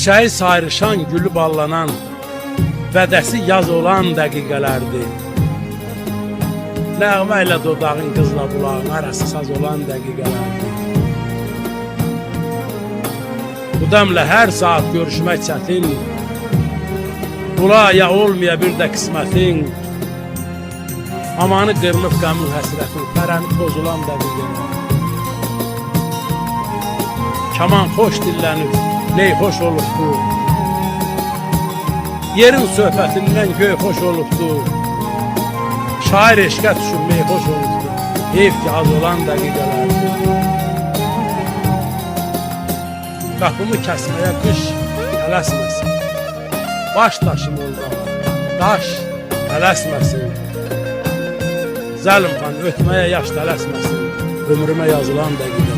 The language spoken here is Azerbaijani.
Çiçeği sayrışan, gülü ballanan, vədəsi yaz olan dəqiqələrdir. Nəğmə ilə dodağın, qızla bulağın arası saz olan dəqiqələrdir. Bu dəmlə hər saat görüşmək çətin, bula ya olmaya bir də qismətin, amanı qırılıb qəmin həsrətin, pərəni pozulan dəqiqələr. Kaman xoş dillənib, ney xoş olubdu, yerin söhbətindən göy xoş olubdu, şair eşqə düşünmək xoş olubdu, heyf ki az olan dəqiqələrdir. Qapımı kəsməyə qış tələsməsin, baş daşım oldu, daş tələsməsin, Zəlimxan ötməyə yaş tələsməsin, ömrümə yazılan dəqiqələr.